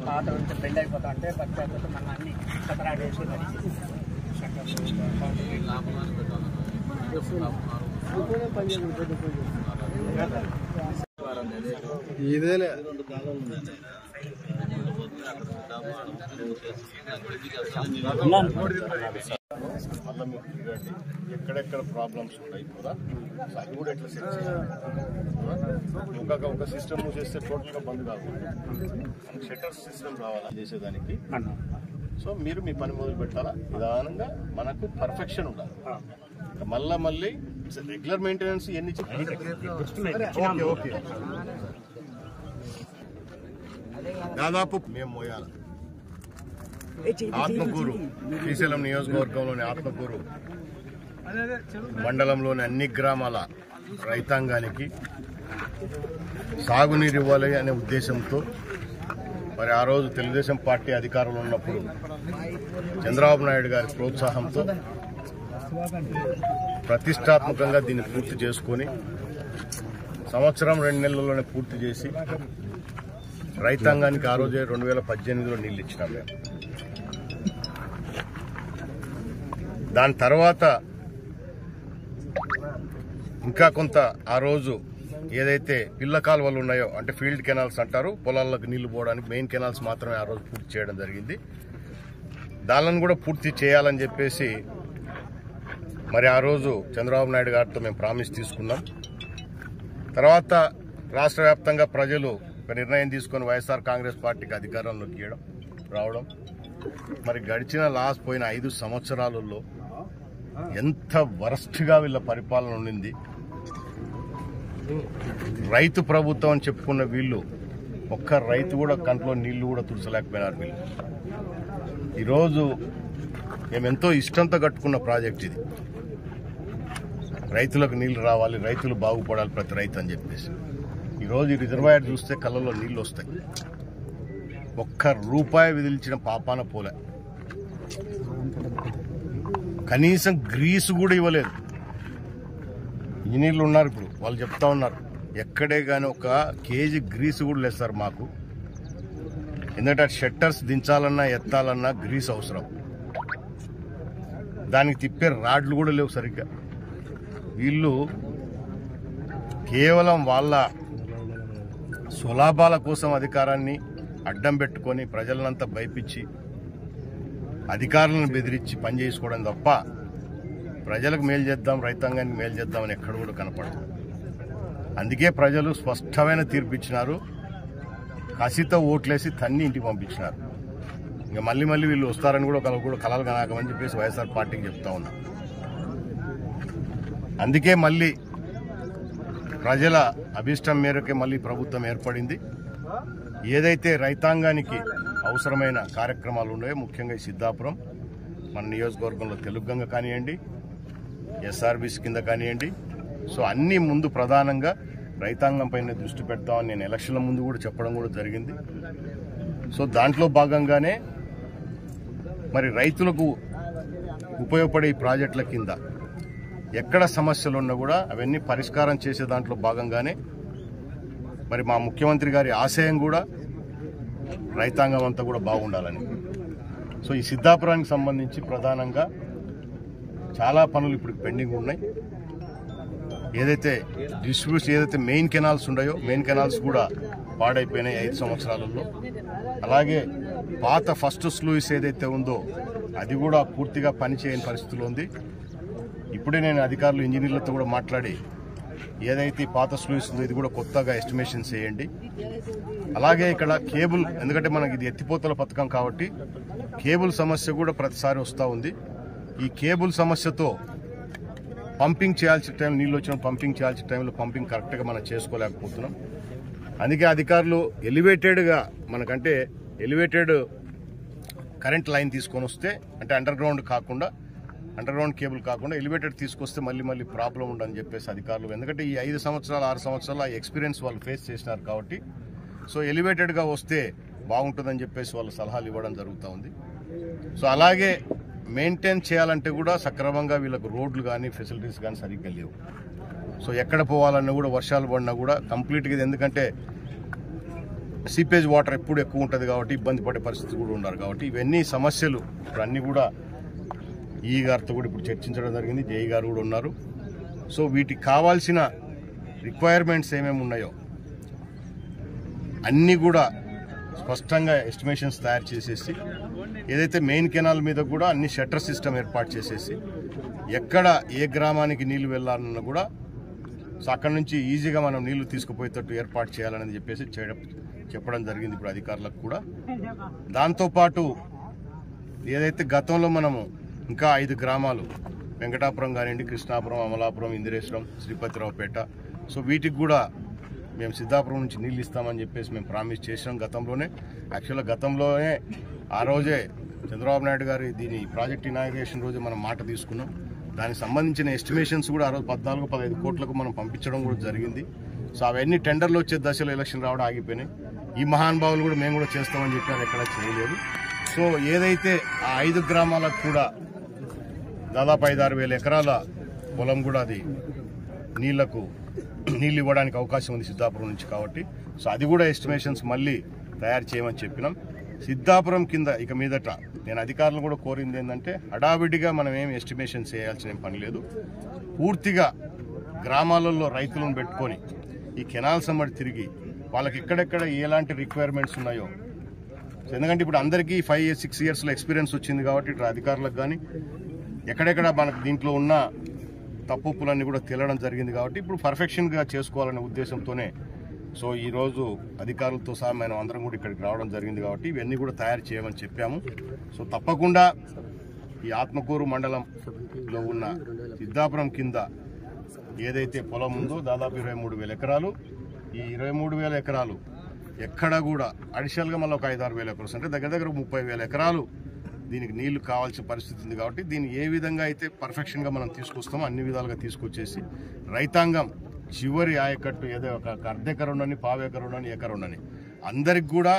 పాత బెండ్ అయిపోతా అంటే పచ్చి అయిపోతే మన అన్ని కతరాడు వేసి ఇదేలే మళ్ళీ మీరు తిరగండి, ఎక్కడెక్కడ ప్రాబ్లమ్స్ ఉన్నాయి కూడా అది కూడా ఎట్లా సెట్ చేయాలి. ఒక సిస్టమ్ చేస్తే టోటల్గా బంద్ కాకుండా మనకి షట్టర్ సిస్టమ్ రావాలా చేసేదానికి. సో మీరు మీ పని మొదలు పెట్టాలా, నిదానంగా మనకు పర్ఫెక్షన్ ఉండాలి. మళ్ళీ రెగ్యులర్ మెయింటెనెన్స్ ఎన్ని ఓకే దాదాపు మేము మోయాలి. ఆత్మకూరు శ్రీశైలం నియోజకవర్గంలోని ఆత్మకూరు మండలంలోని అన్ని గ్రామాల రైతాంగానికి సాగునీరు ఇవ్వాలి అనే ఉద్దేశంతో మరి ఆ రోజు తెలుగుదేశం పార్టీ అధికారంలో ఉన్నప్పుడు చంద్రబాబు నాయుడు గారి ప్రోత్సాహంతో ప్రతిష్టాత్మకంగా దీన్ని పూర్తి చేసుకొని సంవత్సరం 2 నెలల్లోనే పూర్తి చేసి రైతాంగానికి ఆ రోజే 2018లో నీళ్లు ఇచ్చినాం మేము. దాని తర్వాత ఇంకా కొంత ఆ రోజు ఏదైతే పిల్ల కాలువలు ఉన్నాయో అంటే ఫీల్డ్ కెనాల్స్ అంటారు, పొలాల్లోకి నీళ్లు పోవడానికి మెయిన్ కెనాల్స్ మాత్రమే ఆ రోజు పూర్తి చేయడం జరిగింది. దానిని కూడా పూర్తి చేయాలని చెప్పేసి మరి ఆ రోజు చంద్రబాబు నాయుడు గారితో మేము ప్రామిస్ తీసుకున్నాం. తర్వాత రాష్ట్ర వ్యాప్తంగా ప్రజలు ఒక నిర్ణయం తీసుకొని వైఎస్ఆర్ కాంగ్రెస్ పార్టీకి అధికారంలోకి రావడం. మరి గడిచిన పోయిన 5 సంవత్సరాలలో ఎంత వరస్ట్గా వీళ్ళ పరిపాలన ఉండింది. రైతు ప్రభుత్వం అని చెప్పుకున్న వీళ్ళు ఒక్క రైతు కూడా కంట్లో నీళ్లు కూడా తుడసలేకపోయినారు. వీళ్ళు ఈరోజు మేమెంతో ఇష్టంతో కట్టుకున్న ప్రాజెక్ట్ ఇది. రైతులకు నీళ్లు రావాలి, రైతులు బాగుపడాలి ప్రతి రైతు అని చెప్పేసి ఈరోజు ఈ రిజర్వాయర్ చూస్తే కళ్ళలో నీళ్లు వస్తాయి. ₹1 విధించిన పాపాన పోలే, కనీసం గ్రీసు కూడా ఇవ్వలేదు. ఇంజనీర్లు ఉన్నారు ఇప్పుడు, వాళ్ళు చెప్తా ఉన్నారు ఎక్కడే కానీ 1 కేజీ గ్రీసు కూడా లేదు సార్ మాకు. ఎందుకంటే షట్టర్స్ దించాలన్నా ఎత్తాలన్నా గ్రీస్ అవసరం, దానికి తిప్పే రాడ్లు కూడా లేవు సరిగ్గా. వీళ్ళు కేవలం వాళ్ళ స్వలాభాల కోసం అధికారాన్ని అడ్డం పెట్టుకొని ప్రజలనంతా భయపించి అధికారులను బెదిరించి పనిచేసుకోవడం తప్ప ప్రజలకు మేలు చేద్దాం, రైతాంగానికి మేలు చేద్దామని ఎక్కడ కూడా కనపడదు. అందుకే ప్రజలు స్పష్టమైన తీర్పు ఇచ్చినారు, కసితో ఓట్లేసి తన్ని ఇంటికి పంపించినారు. ఇంకా మళ్ళీ వీళ్ళు వస్తారని కూడా కలలు కనాకమని చెప్పేసి వైఎస్ఆర్ పార్టీకి చెప్తా ఉన్నా. అందుకే మళ్ళీ ప్రజల అభిష్టం మేరకే మళ్ళీ ప్రభుత్వం ఏర్పడింది. ఏదైతే రైతాంగానికి అవసరమైన కార్యక్రమాలు ఉన్నాయో ముఖ్యంగా ఈ సిద్ధాపురం మన నియోజకవర్గంలో తెలుగుగంగ కానివ్వండి, ఎస్ఆర్బీసీ కింద కానివ్వండి, సో అన్ని ముందు ప్రధానంగా రైతాంగం పైన దృష్టి పెడతామని నేను ఎలక్షన్ల ముందు కూడా చెప్పడం కూడా జరిగింది. సో దాంట్లో భాగంగానే మరి రైతులకు ఉపయోగపడే ఈ ప్రాజెక్టుల కింద ఎక్కడ సమస్యలు ఉన్నా కూడా అవన్నీ పరిష్కారం చేసే దాంట్లో భాగంగానే మరి మా ముఖ్యమంత్రి గారి ఆశయం కూడా రైతాంగం అంతా కూడా బాగుండాలని. సో ఈ సిద్ధాపురానికి సంబంధించి ప్రధానంగా చాలా పనులు ఇప్పుడు పెండింగ్ ఉన్నాయి. ఏదైతే డిస్ట్రిబ్యూషన్ ఏదైతే మెయిన్ కెనాల్స్ ఉన్నాయో మెయిన్ కెనాల్స్ కూడా పాడైపోయినాయి 5 సంవత్సరాలలో. అలాగే పాత ఫస్ట్ స్లూయిస్ ఏదైతే ఉందో అది కూడా పూర్తిగా పనిచేయని పరిస్థితిలో ఉంది. ఇప్పుడే నేను అధికారులు ఇంజనీర్లతో కూడా మాట్లాడి ఏదైతే పాత స్లూయిస్ ఉందో ఇది కూడా కొత్తగా ఎస్టిమేషన్ చేయండి. అలాగే ఇక్కడ కేబుల్, ఎందుకంటే మనకి ఇది ఎత్తిపోతల పథకం కాబట్టి కేబుల్ సమస్య కూడా ప్రతిసారి వస్తూ ఉంది. ఈ కేబుల్ సమస్యతో పంపింగ్ చేయాల్సిన టైం, నీళ్ళు వచ్చిన పంపింగ్ చేయాల్సిన టైంలో పంపింగ్ కరెక్ట్గా మనం చేసుకోలేకపోతున్నాం. అందుకే అధికారులు ఎలివేటెడ్గా మనకంటే ఎలివేటెడ్ కరెంట్ లైన్ తీసుకొని వస్తే, అంటే అండర్ గ్రౌండ్ కేబుల్ కాకుండా ఎలివేటెడ్ తీసుకొస్తే మళ్ళీ ప్రాబ్లం ఉండని చెప్పేసి అధికారులు, ఎందుకంటే ఈ 5 సంవత్సరాలు 6 సంవత్సరాలు ఆ ఎక్స్పీరియన్స్ వాళ్ళు ఫేస్ చేసినారు కాబట్టి సో ఎలివేటెడ్గా వస్తే బాగుంటుందని చెప్పేసి వాళ్ళు సలహాలు ఇవ్వడం జరుగుతూ ఉంది. సో అలాగే మెయింటైన్ చేయాలంటే కూడా సక్రమంగా వీళ్ళకు రోడ్లు కానీ ఫెసిలిటీస్ కానీ సరిగ్గా లేవు. సో ఎక్కడ పోవాలన్నా కూడా వర్షాలు పడినా కూడా కంప్లీట్గా, ఎందుకంటే సీపేజ్ వాటర్ ఎప్పుడు ఎక్కువ ఉంటుంది కాబట్టి ఇబ్బంది పడే పరిస్థితి కూడా ఉన్నారు. కాబట్టి ఇవన్నీ సమస్యలు ఇప్పుడు అన్నీ కూడా ఈ గారితో కూడా ఇప్పుడు చర్చించడం జరిగింది. జేఈ గారు కూడా ఉన్నారు. సో వీటికి కావాల్సిన రిక్వైర్మెంట్స్ ఏమేమి ఉన్నాయో అన్నీ కూడా స్పష్టంగా ఎస్టిమేషన్స్ తయారు చేసేసి, ఏదైతే మెయిన్ కెనాల్ మీద కూడా అన్ని షట్టర్ సిస్టమ్ ఏర్పాటు చేసేసి, ఎక్కడ ఏ గ్రామానికి నీళ్లు వెళ్ళాలన్నా కూడా సో అక్కడ నుంచి ఈజీగా మనం నీళ్లు తీసుకుపోయేటట్టు ఏర్పాటు చేయాలని చెప్పేసి చెప్పడం జరిగింది ఇప్పుడు అధికారులకు కూడా. దాంతోపాటు ఏదైతే గతంలో మనము ఇంకా 5 గ్రామాలు వెంకటాపురం కానివ్వండి, కృష్ణాపురం, అమలాపురం, ఇందిరేశ్వరం, శ్రీపతిరావుపేట, సో వీటికి కూడా మేము సిద్ధాపురం నుంచి నీళ్ళు ఇస్తామని చెప్పేసి మేము ప్రామిస్ చేసినాం గతంలోనే. యాక్చువల్గా గతంలోనే ఆ రోజే చంద్రబాబు నాయుడు గారి దీని ప్రాజెక్ట్ ఇనాగ్రేషన్ రోజు మనం మాట తీసుకున్నాం. దానికి సంబంధించిన ఎస్టిమేషన్స్ కూడా ఆ రోజు 14-15 కోట్లకు మనం పంపించడం కూడా జరిగింది. సో అవన్నీ టెండర్లు వచ్చే దశలో ఎలక్షన్ రావడం ఆగిపోయినాయి. ఈ మహానుభావులు కూడా మేము కూడా చేస్తామని చెప్పారు, ఎక్కడా చేయలేదు. సో ఏదైతే ఆ 5 గ్రామాలకు కూడా దాదాపు 5-6 వేల ఎకరాల పొలం కూడా అది నీళ్ళు ఇవ్వడానికి అవకాశం ఉంది సిద్ధాపురం నుంచి. కాబట్టి సో అది కూడా ఎస్టిమేషన్స్ మళ్ళీ తయారు చేయమని చెప్పినాం. సిద్ధాపురం కింద ఇక మీదట నేను అధికారులు కూడా కోరింది ఏంటంటే, హడావిడిగా మనం ఏం ఎస్టిమేషన్స్ చేయాల్సిన పని లేదు. పూర్తిగా గ్రామాలలో రైతులను పెట్టుకొని ఈ కెనాల్స్ అమ్మడి తిరిగి వాళ్ళకి ఎక్కడెక్కడ ఎలాంటి రిక్వైర్మెంట్స్ ఉన్నాయో, ఎందుకంటే ఇప్పుడు అందరికీ 5-6 ఇయర్స్లో ఎక్స్పీరియన్స్ వచ్చింది కాబట్టి ఇట్లా అధికారులకు కానీ ఎక్కడెక్కడ మనకు దీంట్లో ఉన్న తప్పులన్నీ కూడా తేలడం జరిగింది. కాబట్టి ఇప్పుడు పర్ఫెక్షన్గా చేసుకోవాలనే ఉద్దేశంతోనే సో ఈరోజు అధికారులతో సహా మనం అందరం కూడా ఇక్కడికి రావడం జరిగింది. కాబట్టి ఇవన్నీ కూడా తయారు చేయమని చెప్పాము. సో తప్పకుండా ఈ ఆత్మకూరు మండలంలో ఉన్న సిద్ధాపురం కింద ఏదైతే పొలం ఉందో దాదాపు 23,000 ఎకరాలు, ఈ 23,000 ఎకరాలు ఎక్కడ కూడా అడిషనల్గా మళ్ళీ ఒక 5-6 వేల ఎకరాలు అంటే దగ్గర 30,000 ఎకరాలు దీనికి నీళ్లు కావాల్సిన పరిస్థితి ఉంది. కాబట్టి దీన్ని ఏ విధంగా అయితే పర్ఫెక్షన్గా మనం తీసుకొస్తామో అన్ని విధాలుగా తీసుకొచ్చేసి రైతాంగం చివరి ఆయకట్టు ఏదో ఒక అర్ధ ఎకరం ఉండని, పావు ఎకరం ఉండని, ఎకరం ఉండని అందరికి కూడా